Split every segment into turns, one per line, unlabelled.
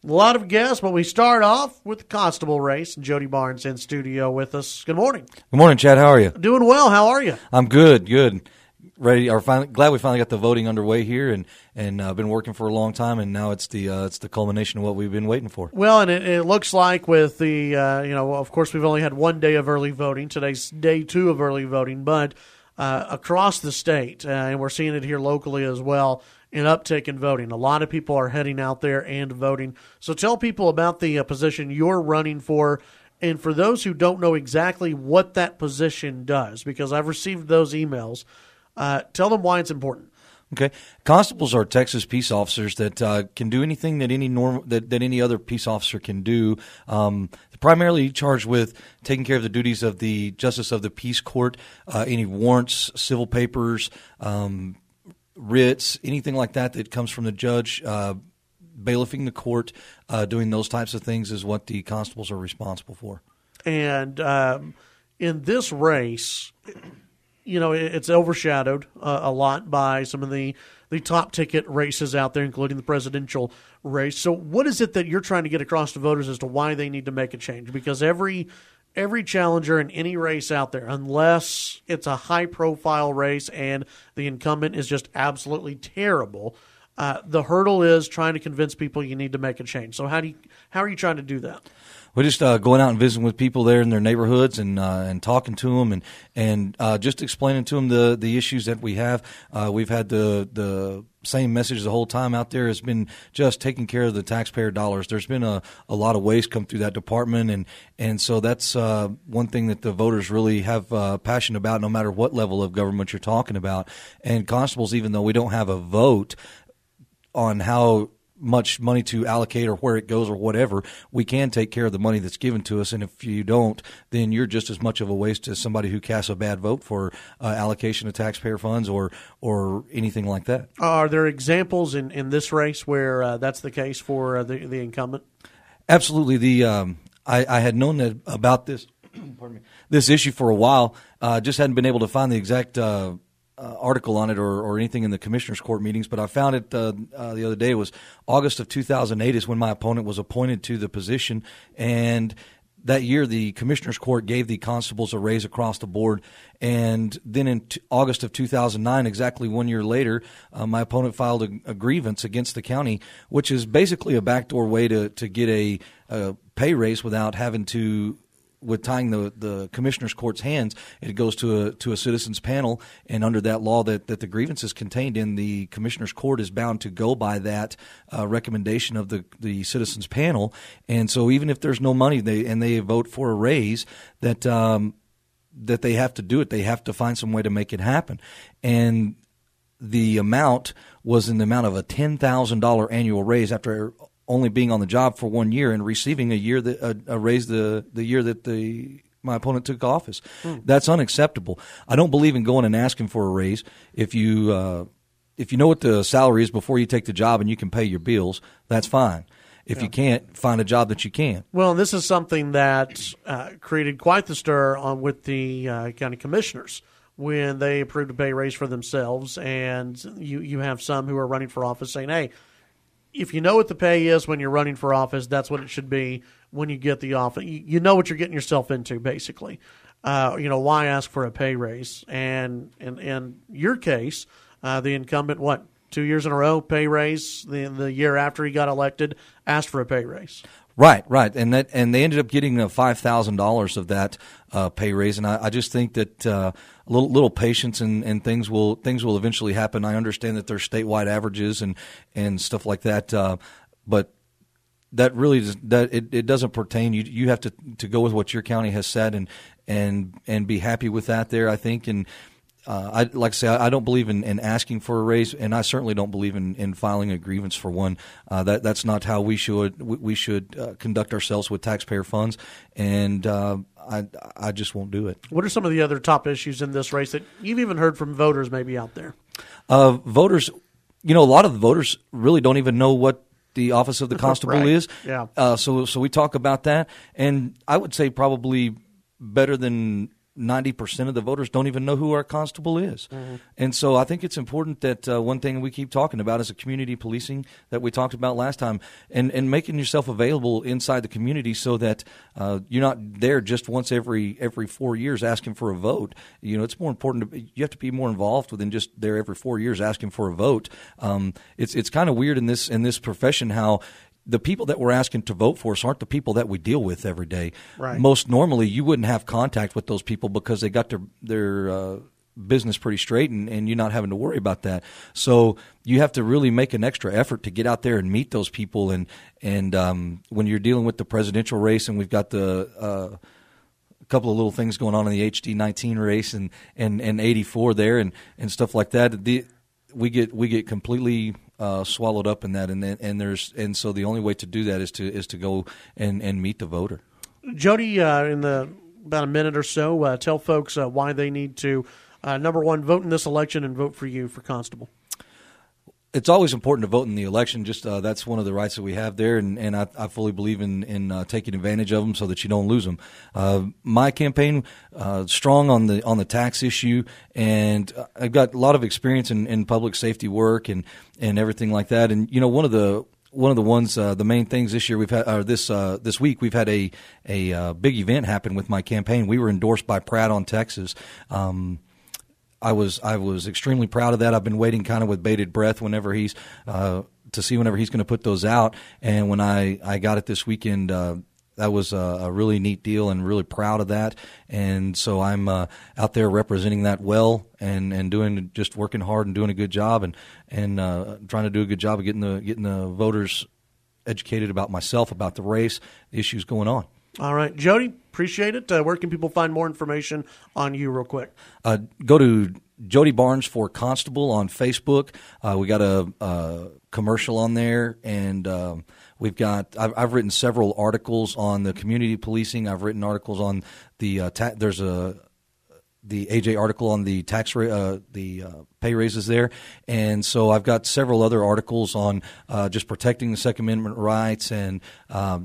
A lot of guests, but we start off with the constable race. Jody Barnes in studio with us. Good morning.
Good morning, Chad. How are you?
Doing well. How are you?
I'm good. Ready? Glad we finally got the voting underway here, and been working for a long time, and now it's the culmination of what we've been waiting for.
Well, and it looks like with the of course we've only had one day of early voting. Today's day 2 of early voting, but across the state, and we're seeing it here locally as well, an uptick in voting. A lot of people are heading out there and voting. So tell people about the position you're running for, and for those who don't know exactly what that position does, because I've received those emails, tell them why it's important.
Okay, constables are Texas peace officers that can do anything that any other peace officer can do. They're primarily charged with taking care of the duties of the justice of the peace court, any warrants, civil papers, writs, anything like that comes from the judge, bailiffing the court, doing those types of things is what the constables are responsible for. And
in this race, it's overshadowed a lot by some of the top ticket races out there, including the presidential race. So what is it that you're trying to get across to voters as to why they need to make a change? Because every challenger in any race out there, unless it's a high-profile race and the incumbent is just absolutely terrible, the hurdle is trying to convince people you need to make a change. So how are you trying to do that?
We're just going out and visiting with people there in their neighborhoods and talking to them and just explaining to them the issues that we have. We've had the same message the whole time out there has been just taking care of the taxpayer dollars. There's been a lot of waste come through that department, and so that's one thing that the voters really have passion about, no matter what level of government you're talking about. And constables, even though we don't have a vote on how much money to allocate or where it goes or whatever, we can take care of the money that's given to us. And if you don't, then you're just as much of a waste as somebody who casts a bad vote for allocation of taxpayer funds or anything like that. Are there examples in this race where that's the case for the incumbent? Absolutely. I had known about this pardon me, this issue for a while. Just hadn't been able to find the exact article on it or anything in the commissioner's court meetings, but I found it the other day. It was August of 2008 is when my opponent was appointed to the position, and that year the commissioner's court gave the constables a raise across the board. And then in August of 2009, exactly 1 year later, my opponent filed a grievance against the county, which is basically a backdoor way to get a pay raise without having to, with tying the commissioner's court's hands. It goes to a citizens panel, and under that law that the grievance is contained in, the commissioner's court is bound to go by that recommendation of the citizens panel. And so even if there's no money, they vote for a raise, that they have to do it. They have to find some way to make it happen. And the amount was in the amount of a $10,000 annual raise after only being on the job for 1 year and receiving a raise the year that my opponent took office. That's unacceptable. I don't believe in going and asking for a raise. If you know what the salary is before you take the job and you can pay your bills, that's fine. If you can't, find a job that you can. Well, this is something that created quite the stir with the county commissioners when they approved a pay raise for themselves, and you have some who are running for office saying, hey, if you know what the pay is when you're running for office, that's what it should be when you get the office. You know what you're getting yourself into, basically. Why ask for a pay raise? And in your case, the incumbent, 2 years in a row, pay raise. The year after he got elected, asked for a pay raise. Right, and they ended up getting $5,000 of that pay raise, and I just think that a little patience and things will eventually happen. I understand that there's statewide averages and stuff like that, but that really it doesn't pertain. You have to go with what your county has said and be happy with that there, I think. And I don't believe in asking for a raise, and I certainly don't believe in filing a grievance for one. That's not how we should conduct ourselves with taxpayer funds, and I just won't do it. What are some of the other top issues in this race that you've even heard from voters maybe out there? Voters, a lot of the voters really don't even know what the office of the constable is. Yeah. So we talk about that, and I would say probably better than 90% of the voters don't even know who our constable is. Mm-hmm. And so I think it's important that one thing we keep talking about is a community policing that we talked about last time, and making yourself available inside the community so that you're not there just once every 4 years asking for a vote. You know, it's more important you have to be more involved than just there every 4 years asking for a vote. It's kind of weird in this profession how the people that we're asking to vote for us aren't the people that we deal with every day.
Right.
Most normally, you wouldn't have contact with those people because they got their business pretty straight, and you're not having to worry about that. So you have to really make an extra effort to get out there and meet those people. And when you're dealing with the presidential race, and we've got the a couple of little things going on in the HD19 race and 84 there and stuff like that, we get completely swallowed up in that, and so the only way to do that is to go and meet the voter.
Jody, in about a minute or so, tell folks why they need to number one, vote in this election and vote for you for constable.
It's always important to vote in the election. Just that's one of the rights that we have there, and I fully believe in taking advantage of them so that you don't lose them. My campaign strong on the tax issue, and I've got a lot of experience in public safety work and everything like that. And you know, one of the ones, the main things this year we've had, this week we've had a big event happen with my campaign. We were endorsed by Pratt on Texas. I was extremely proud of that. I've been waiting kind of with bated breath whenever he's going to put those out. And when I got it this weekend, that was a really neat deal, and really proud of that. And so I'm out there representing that well, and just working hard and doing a good job, and trying to do a good job of getting the voters educated about myself, about the race, the issues going on.
All right, Jody, appreciate it. Where can people find more information on you real quick?
Go to Jody Barnes for Constable on Facebook. We got a commercial on there, and I've written several articles on the community policing. I've written articles on the AJ article on the pay raises there, and so I've got several other articles on just protecting the Second Amendment rights, and a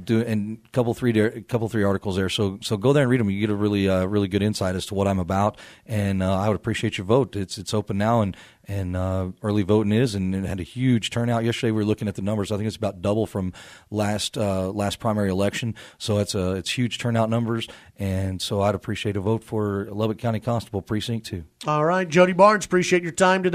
couple three articles there. So go there and read them. You get a really good insight as to what I'm about, and I would appreciate your vote. It's open now, and early voting is, and it had a huge turnout yesterday. We were looking at the numbers. I think it's about double from last primary election. So it's huge turnout numbers, and so I'd appreciate a vote for Lubbock County Constable Precinct 2.
All right, Jody Barnes, appreciate your time today.